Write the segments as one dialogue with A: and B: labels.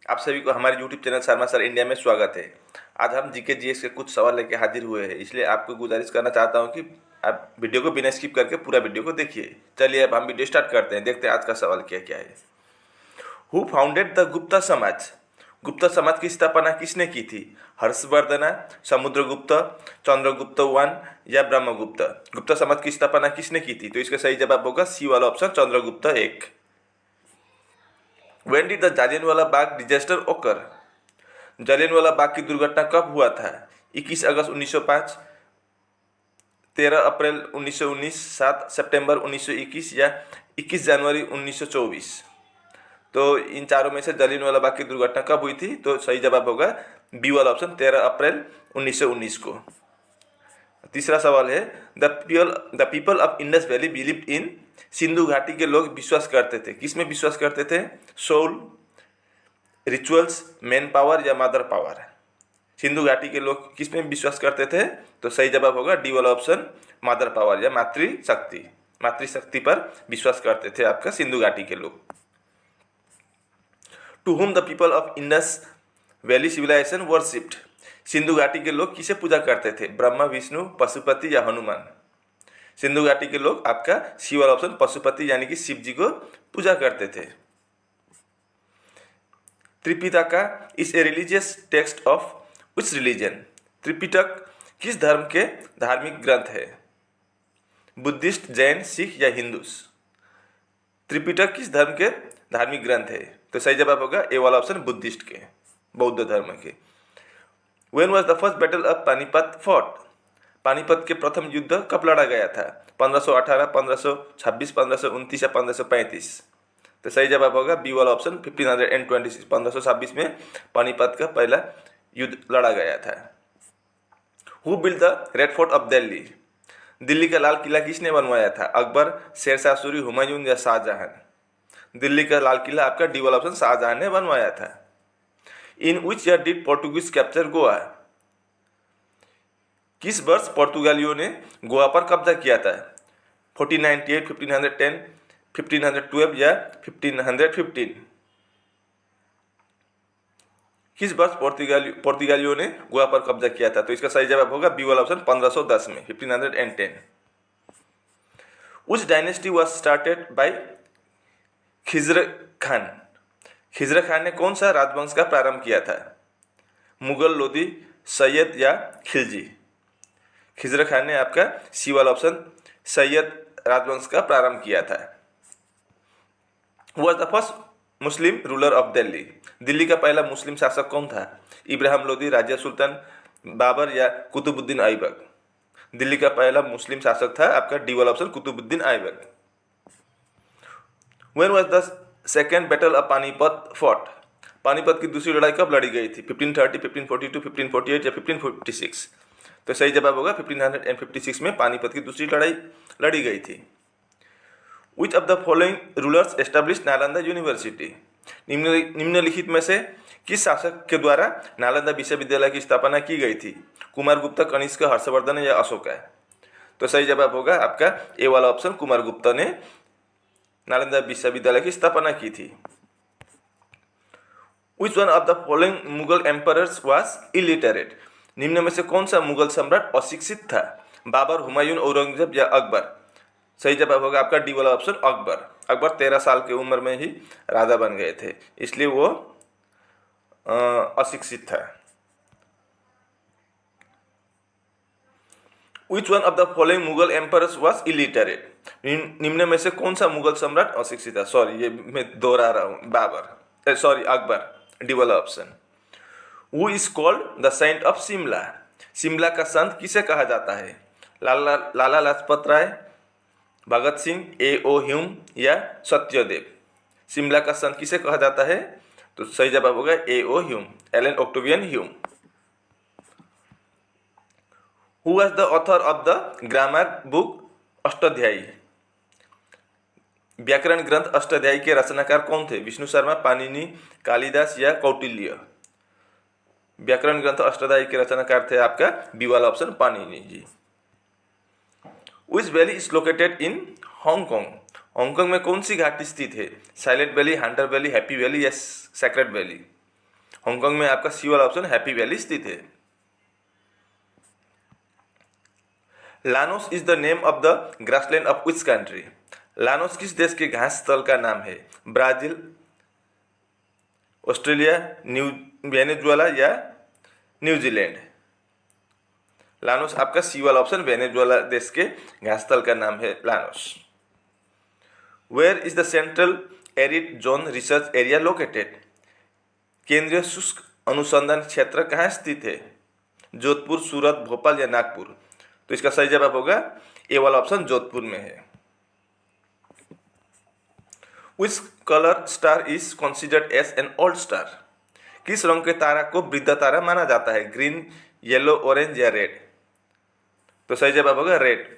A: आप सभी को हमारे YouTube channel Sharma sir India में स्वागत है। आज हम जीके जीएस के कुछ सवाल लेके हाजिर हुए हैं, इसलिए आपको गुजारिश करना चाहता हूं कि आप वीडियो को बिना स्किप करके पूरा वीडियो को देखिए। चलिए अब हम वीडियो स्टार्ट करते हैं, देखते हैं आज का सवाल क्या क्या है। हु फाउंडेड द गुप्ता समाज? गुप्ता समाज की स्थापना किसने की थी? हर्षवर्धन, समुद्रगुप्त, चंद्रगुप्त वन या ब्रह्मगुप्त? गुप्ता समाज की स्थापना किसने की थी? तो इसका सही जवाब होगा सी वाला ऑप्शन, चंद्रगुप्त एक। When did the Jallianwala Bagh disaster occur? Jallianwala Bagh की दुर्घटना कब हुआ था? 21 अगस्त 1905, 13 अप्रैल 1919, 7 सितंबर 1921 या 21 जनवरी 1924? तो इन चारों में से जालियनवाला बाग की दुर्घटना कब हुई थी? तो सही जवाब होगा बी वाला ऑप्शन, 13 अप्रैल 1919 को। तीसरा सवाल है, the people of Indus valley believed in? Sindhu घाटी के लोग विश्वास करते थे, किसमें विश्वास करते थे? सोल, रिचुअल्स, मैन पावर या मदर पावर? सिंधु घाटी के लोग किसमें विश्वास करते थे? तो सही जवाब होगा डी वाला ऑप्शन, मदर पावर या मातृशक्ति। मातृशक्ति पर विश्वास करते थे आपका सिंधु घाटी के लोग। To whom the people of Indus valley civilisation worshipped? Sindhu घाटी के लोग किसे पूजा करते थे? ब्रह्मा, विष्णु, पशुपति या हनुमान? सिंधु घाटी के लोग आपका सी वाला ऑप्शन, पशुपति यानी कि शिव जी को पूजा करते थे। Tripitaka is a religious text of which religion? Tripitaka किस धर्म के धार्मिक ग्रंथ है? बुद्धिस्ट, जैन, सिख या हिंदूस? त्रिपिटक किस धर्म के धार्मिक ग्रंथ है? तो सही जवाब होगा ए वाला ऑप्शन, बुद्धिस्ट के, बौद्ध धर्म के। When was the first battle of Panipat fought? Panipat के प्रथम युद्ध कब लड़ा गया था? 1518, 1526, 1529 या 1535? तो सही जवाब होगा बी वाला ऑप्शन, 1526। 1526 में पानीपत का पहला युद्ध लड़ा गया था। Who build the red fort of Delhi? Delhi का लाल किला किसने बनवाया था? अकबर, शेरशाह सूरी, हुमायूं या शाहजहां? दिल्ली का लाल किला आपका डी वाला ऑप्शन, शाहजहां ने बनवाया था। In which year did Portuguese capture Goa? किस वर्ष पोर्तुगालियों ने गोवा पर कब्जा किया था? 1498, 1510, 1512 या 1515? किस वर्ष पोर्तुगालियों ने गोवा पर कब्जा किया था? तो इसका सही जवाब होगा बी वाला ऑप्शन, 1510 में, 1510। उस dynasty was started by Khizr Khan? Khizr Khan ने कौन सा राजवंश का प्रारंभ किया था? मुगल, लोधी, सैयद या खिलजी? खिज्र खान ने आपका सी वाला ऑप्शन, सैयद राजवंश का प्रारंभ किया था। Was the first Muslim ruler of Delhi? Delhi का पहला मुस्लिम शासक कौन था? इब्राहिम लोधी, राजिया सुल्तान, बाबर या कुतुबुद्दीन ऐबक? दिल्ली का पहला मुस्लिम शासक था आपका डी वाला option, Qutubuddin Aibak. When was the second battle of Panipat fought? Panipat की दूसरी लड़ाई कब लड़ी गई थी? 1530, 1542, 1548 या 1546? तो सही जवाब होगा 1556 में पानीपत की दूसरी लड़ाई लड़ी गई थी। Which of the following rulers establish Nalanda university? निम्नलिखित में से किस शासक के द्वारा नालंदा विश्वविद्यालय की स्थापना की गई थी? कुमारगुप्त, कनिष्क, हर्षवर्धन या अशोक? तो सही जवाब होगा आपका ए वाला ऑप्शन, कुमारगुप्त ने नालंदा विश्वविद्यालय की स्थापना की थी। Which one of the following Mughal emperors was illiterate? निम्न में से कौन सा मुगल सम्राट अशिक्षित था? बाबर, हुमायूं, औरंगजेब या अकबर? सही जवाब होगा आपका डी वाला ऑप्शन, अकबर। अकबर 13 साल की उम्र में ही राजा बन गए थे, इसलिए वो अशिक्षित था। Which one of the following Mughal emperors was illiterate? निम्न में से कौन सा मुगल सम्राट अशिक्षित था? सॉरी, ये मैं दोहरा रहा हूँ, बाबर, सॉरी अकबर, डी वाला option. Who is called the saint of Shimla? Shimla का संत किसे कहा जाता है? लाला लाजपत राय, भगत सिंह, ए.ओ. ह्यूम या सत्यदेव? शिमला का संत किसे कहा जाता है? तो सही जवाब होगा A O. Hume, Allan Octavian Hume. Who was the author of the grammar book Ashtadhyayi? व्याकरण ग्रंथ अष्टाध्यायी के रचनाकार कौन थे? विष्णु शर्मा, पाणिनि, कालिदास या कौटिल्य? व्याकरण ग्रंथ अष्टाध्यायी के रचनाकार थे आपका बी वाला option, Panini ji. Which valley is located in Hong Kong? Hong Kong में कौन सी घाटी स्थित है? Silent valley, hunter valley, happy valley या सेक्रेट वैली? हांगकांग में आपका सी वाला ऑप्शन हैप्पी वैली स्थित है। Llanos is the name of the grassland of which country? Llanos किस देश के घास स्थल का नाम है? ब्राजील, ऑस्ट्रेलिया, वेनेजुएला या न्यूजीलैंड? लानोस आपका सी वाला ऑप्शन वेनेजुएला देश के घास स्थल का नाम है Llanos. Where is the central arid zone research area located? केंद्रीय शुष्क अनुसंधान क्षेत्र कहाँ स्थित है? जोधपुर, सूरत, भोपाल या नागपुर? तो इसका सही जवाब होगा ए वाला ऑप्शन जोधपुर में है। Which colour star is considered as an old star? किस रंग के तारा को वृद्ध तारा माना जाता है? ग्रीन, येलो, ऑरेंज या रेड? तो सही जवाब होगा रेड।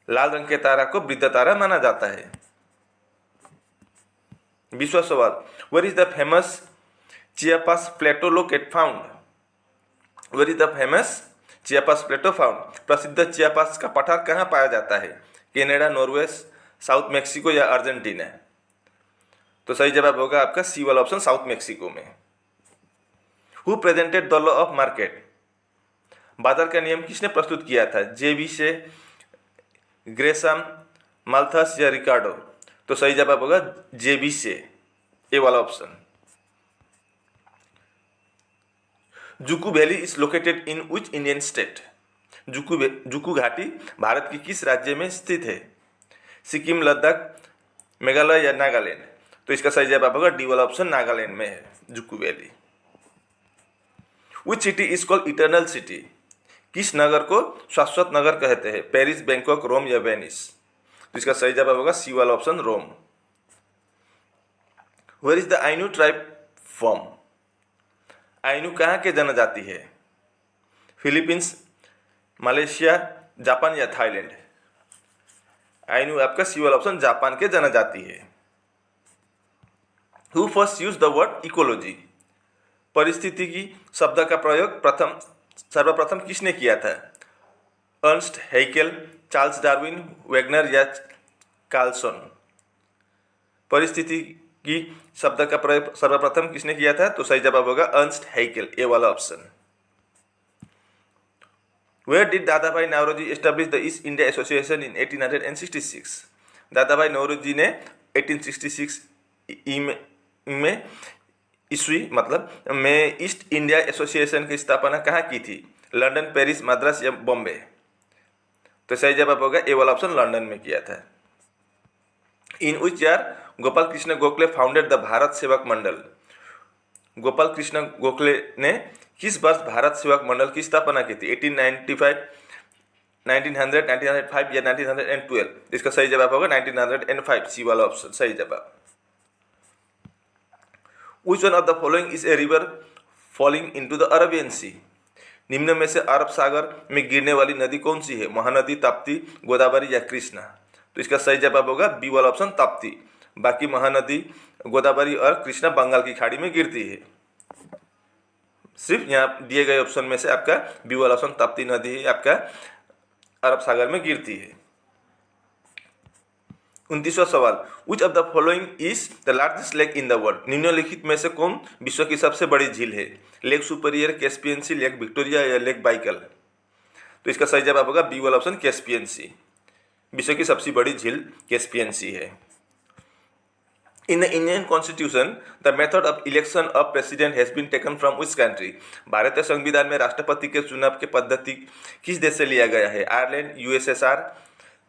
A: लाल रंग के तारा को वृद्ध तारा माना जाता है। 20वां सवाल, where is the famous Chiapas plateau locate found? Where is the famous Chiapas plateau found? प्रसिद्ध चियापास का पठार कहाँ पाया जाता है? कनाडा, नॉर्वे, साउथ मैक्सिको या अर्जेंटीना? तो सही जवाब होगा आपका सी वाला ऑप्शन साउथ मैक्सिको में। Who presented the law of market? बाजार का नियम किसने प्रस्तुत किया था? जेबी से, ग्रेसम, माल्थस या रिकार्डो? तो सही जवाब होगा जेबी से, ए वाला option. Dzukou valley is located in which Indian state? Dzukou घाटी भारत की किस राज्य में स्थित है? सिक्किम, लद्दाख, मेघालय या नागालैंड? तो इसका सही जवाब होगा डी वाला ऑप्शन, नागालैंड में है Dzukou valley. Which city is called eternal city? किस नगर को शाश्वत नगर कहते हैं? पेरिस, बैंकॉक, रोम या वेनिस? तो इसका सही जवाब होगा सी वाला option, Rome. Where is the Ainu tribe from? Ainu कहाँ के जनजाति है? फिलीपींस, मलेशिया, जापान या थाईलैंड? आइनू आपका सी वाला ऑप्शन जापान के जनजाति है। Who first use the word ecology? परिस्थितिकी शब्द का प्रयोग सर्वप्रथम किसने किया था? Ernst Haeckel, Charles Darwin, Wagner या कार्लसन? परिस्थितिकी शब्द का प्रयोग सर्वप्रथम किसने किया था? तो सही जवाब होगा अर्नस्ट हैकेल, ए वाला option. Where did Dadabhai Naoroji establish the East India Association in 1866? Dadabhai Naoroji ने 1866 में ईस्ट इंडिया एसोसिएशन की स्थापना कहाँ की थी? लंदन, पेरिस, मद्रास या बॉम्बे? तो सही जवाब होगा ए वाला ऑप्शन, लंदन में किया था। In which year Gopal Krishna Gokhale founded the Bharat Sevak Mandal? Gopal Krishna Gokhale ने किस वर्ष भारत सेवक मंडल की स्थापना की थी? 1895, 1900, 1905 या 1912? इसका सही जवाब होगा 1905, सी वाला ऑप्शन सही जवाब। Which one of the following is a river falling into the Arabian Sea? निम्न में से अरब सागर में गिरने वाली नदी कौन सी है? महानदी, ताप्ती, गोदावरी या कृष्णा? तो इसका सही जवाब होगा बी वाला ऑप्शन, ताप्ती। बाकी महानदी, गोदावरी और कृष्णा बंगाल की खाड़ी में गिरती है। सिर्फ यहाँ दिए गए ऑप्शन में से आपका बी वाला ऑप्शन ताप्ती नदी है आपका अरब सागर में गिरती है। 29वां सवाल, which of the following is the largest lake in the world? निम्नलिखित में से कौन विश्व की सबसे बड़ी झील है? लेक सुपीरियर, कैस्पियन सी, लेक विक्टोरिया या लेक बाइकल? तो इसका सही जवाब होगा बी वाला ऑप्शन, कैस्पियन सी। विश्व की सबसे बड़ी झील कैस्पियन सी है। In the Indian constitution the method of election of president has been taken from which country? भारतीय संविधान में राष्ट्रपति के चुनाव की पद्धति किस देश से लिया गया है? आयरलैंड, यूएसएसआर,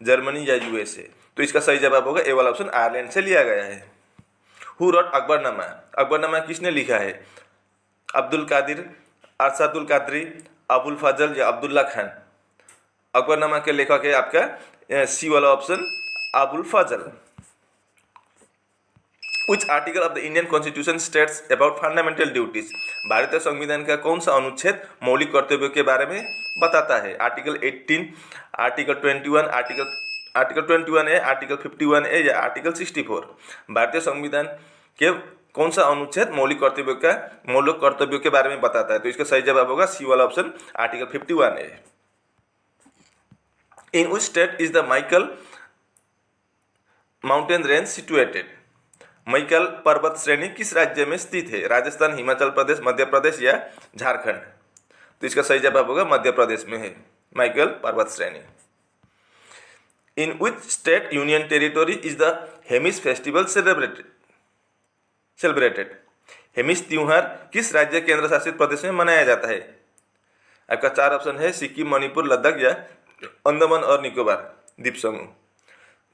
A: जर्मनी या यूएसए? तो इसका सही जवाब होगा ए वाला ऑप्शन, आयरलैंड से लिया गया है। Who wrote Akbarnama? अकबरनामा किसने लिखा है? अब्दुल कादिर, अरशदुल कादरी, अबुल फजल या अब्दुल्ला खान? अकबरनामा के लेखक है आपका सी वाला option, Abul Fazal. Which article of the Indian Constitution states about fundamental duties? भारतीय संविधान का कौन सा अनुच्छेद मौलिक कर्तव्यों के बारे में बताता है? Article 18, article 21, article 21A, article 51A या आर्टिकल 64? भारतीय संविधान के कौन सा अनुच्छेद मौलिक कर्तव्यों के बारे में बताता है? तो इसका सही जवाब होगा सी वाला option, article 51A। In which state is the Michael mountain range situated? Maikal पर्वत श्रेणी किस राज्य में स्थित है? राजस्थान, हिमाचल प्रदेश, मध्य प्रदेश या झारखंड? तो इसका सही जवाब होगा मध्य प्रदेश में है मैकल पर्वत श्रेणी। In which state union territory is the Hemis festival celebrated? Hemis त्योहार किस राज्य केंद्र शासित प्रदेश में मनाया जाता है? आपका 4 ऑप्शन है, सिक्किम, मणिपुर, लद्दाख या अंडमान और निकोबार द्वीप समूह।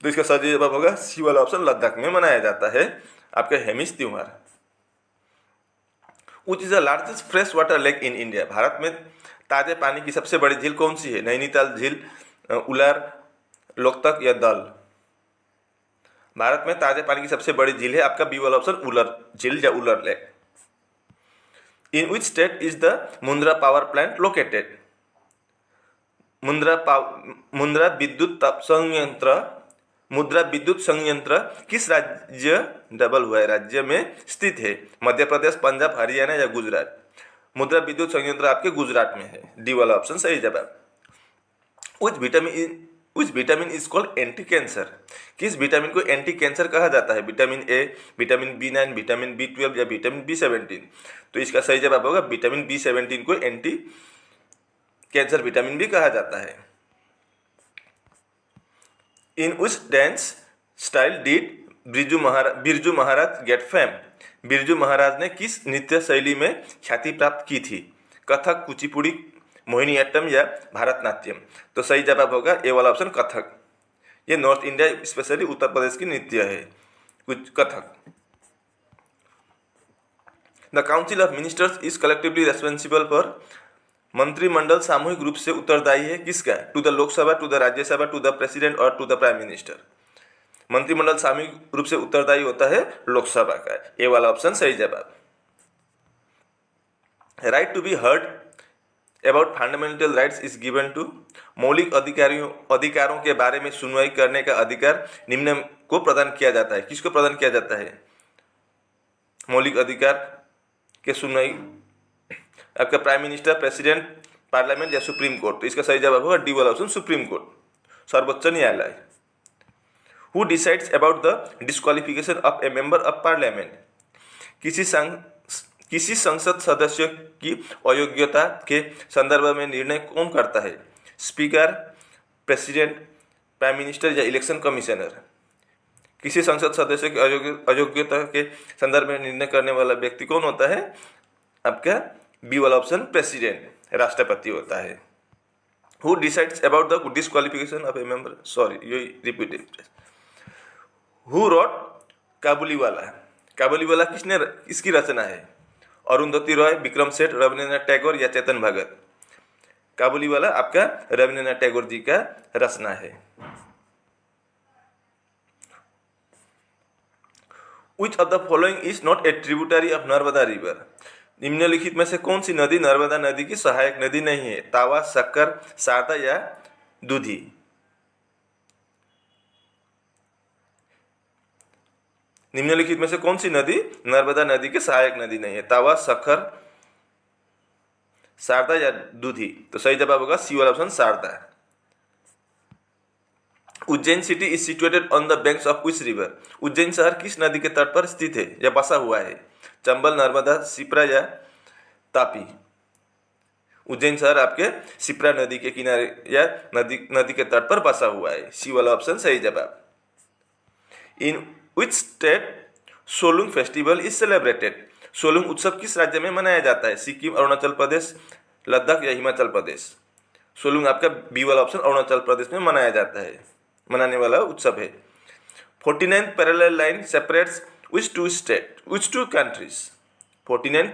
A: तो इसका सही जवाब होगा सी वाला ऑप्शन, लद्दाख में मनाया जाता है आपका हेमिस त्योहार। Which is the largest fresh water lake in India? Bharat में ताजे पानी की सबसे बड़ी झील कौन सी है? नैनीताल झील, उलार, लोकतक या दल? भारत में ताजे पानी की सबसे बड़ी झील है आपका बी वाला ऑप्शन, उलर झील या Wular lake. In which state is the Mundra power plant located? Mundra विद्युत संयंत्र किस राज्य डबल हुआ है राज्य में स्थित है? मध्य प्रदेश, पंजाब, हरियाणा या गुजरात? मुद्रा विद्युत संयंत्र आपके गुजरात में है, डी वाला ऑप्शन सही जवाब। Which vitamin is called anti cancer? किस विटामिन को एंटी कैंसर कहा जाता है? Vitamin A, vitamin B9, vitamin B12 या विटामिन B17? तो इसका सही जवाब होगा विटामिन B17 को एंटी कैंसर विटामिन भी कहा जाता है। इन उस dance style did Birju Maharaj get fame? Birju Maharaj ने किस नृत्य शैली में ख्याति प्राप्त की थी? कथक, कुचिपुड़ी, मोहिनीअट्टम या भारतनाट्यम? तो सही जवाब होगा ए वाला ऑप्शन, कथक। ये north India specially Uttar Pradesh की नृत्य है कुछ Kathak. The council of ministers is collectively responsible for? मंत्रिमंडल सामूहिक रूप से उत्तरदायी है किसका? To the Lok Sabha, to the Rajya Sabha, to the president और टू द प्राइम मिनिस्टर? मंत्रिमंडल सामूहिक रूप से उत्तरदायी होता है लोकसभा का, ए वाला ऑप्शन सही जवाब। Right to be heard about fundamental rights is given to? मौलिक अधिकारों के बारे में सुनवाई करने का अधिकार निम्न को प्रदान किया जाता है। किसको प्रदान किया जाता है मौलिक अधिकार के सुनवाई? आपका प्राइम मिनिस्टर, प्रेसिडेंट, पार्लियामेंट या सुप्रीम कोर्ट? तो इसका सही जवाब होगा डी वाला ऑप्शन, सुप्रीम कोर्ट, सर्वोच्च न्यायालय। Who decides about the disqualification of a member of parliament? किसी संसद सदस्य की अयोग्यता के संदर्भ में निर्णय कौन करता है? स्पीकर, प्रेसिडेंट, प्राइम मिनिस्टर या इलेक्शन कमिश्नर? किसी संसद सदस्य की अयोग्यता के संदर्भ में निर्णय करने वाला व्यक्ति कौन होता है? आपका बी वाला ऑप्शन, प्रेसिडेंट, राष्ट्रपति होता है। Who decides about the disqualification of a member? Sorry, ये repeated. Who wrote Kabuliwala? Kabuliwala किसकी रचना है? अरुंधति रॉय, विक्रम सेठ, रविंद्रनाथ टैगोर या चेतन भगत? काबुलीवाला आपका रविंद्रनाथ टैगोर जी का रचना है। Which of the following is not a tributary of Narmada river? निम्नलिखित में से कौन सी नदी नर्मदा नदी की सहायक नदी नहीं है? तावा, शक्कर, शारदा या दूधी? निम्नलिखित में से कौन सी नदी नर्मदा नदी की सहायक नदी नहीं है? तावा, शक्कर, शारदा या दूधी? तो सही जवाब होगा सी वाला option, Sharda. Ujjain city is situated on the banks of which river? Ujjain शहर किस नदी के तट पर स्थित है या बसा हुआ है? चंबल, नर्मदा, शिप्रा या तापी? उज्जैन शहर आपके शिप्रा नदी के किनारे या नदी के तट पर बसा हुआ है, सी वाला ऑप्शन सही जवाब। In which state Solung festival is celebrated? Solung उत्सव किस राज्य में मनाया जाता है? सिक्किम, अरुणाचल प्रदेश, लद्दाख या हिमाचल प्रदेश? सोलुंग आपका बी वाला ऑप्शन, अरुणाचल प्रदेश में मनाया जाता है, मनाने वाला उत्सव है। 49th parallel line separates which two countries? 49th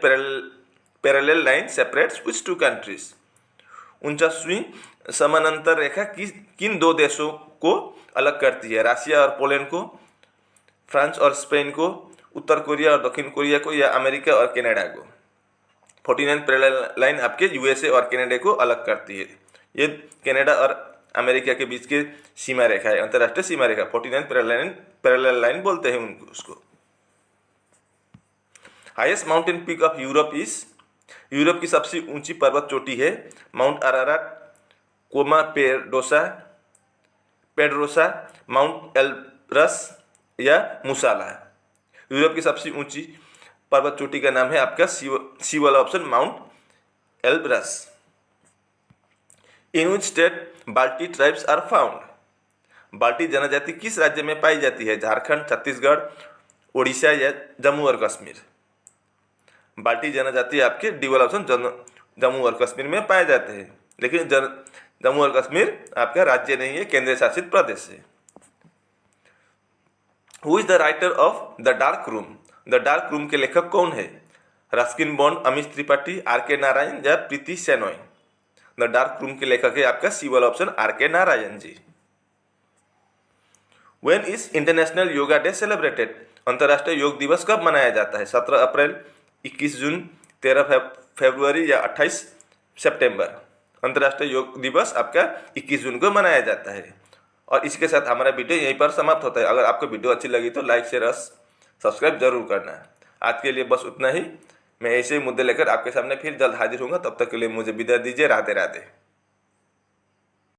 A: parallel line separates which two countries? 49वीं समानांतर रेखा किन दो देशों को अलग करती है? रशिया और पोलैंड को, फ्रांस और स्पेन को, उत्तर कोरिया और दक्षिण कोरिया को या अमेरिका और कनाडा को? 49th पैरेलल लाइन आपके यूएसए और कनाडा को अलग करती है। ये कनाडा और अमेरिका के बीच की सीमा रेखा है, अंतर्राष्ट्रीय सीमा रेखा, 49th पैरेलल लाइन बोलते हैं उनको, उसको। Highest mountain peak of Europe is? Europe की सबसे ऊंची पर्वत चोटी है mount Ararat, Coma Pedrosa, mount Elbrus या मुसाला? यूरोप की सबसे ऊंची पर्वत चोटी का नाम है आपका सी वाला option mount Elbrus. In which state बाल्टी ट्राइब्स आर फाउंड? बाल्टी जनजाति किस राज्य में पाई जाती है? झारखंड, छत्तीसगढ़, उड़ीसा या जम्मू और कश्मीर? बाल्टी जनजाति आपके डी वाला ऑप्शन जम्मू और कश्मीर में पाए जाते हैं, लेकिन जम्मू और कश्मीर आपका राज्य नहीं है, केंद्र शासित प्रदेश है। Who is the writer of the dark room? The dark room के लेखक कौन है? Ruskin Bond, Amit Tripathi, R K Narayan या Preeti Shenoy? The dark room के लेखक है आपका सी वाला option R K Narayan ji. When is international yoga day celebrated? अंतर्राष्ट्रीय योग दिवस कब मनाया जाता है? 17 अप्रैल, 21 जून, 13 फरवरी या 28 सितंबर? अंतर्राष्ट्रीय योग दिवस आपका 21 जून को मनाया जाता है। और इसके साथ हमारा वीडियो यहीं पर समाप्त होता है। अगर आपको वीडियो अच्छी लगी तो लाइक, शेयर और सब्सक्राइब जरूर करना। आज के लिए बस उतना ही। मैं ऐसे ही मुद्दे लेकर आपके सामने फिर जल्द हाजिर होऊंगा। तब तक के लिए मुझे विदा दीजिए। राधे राधे।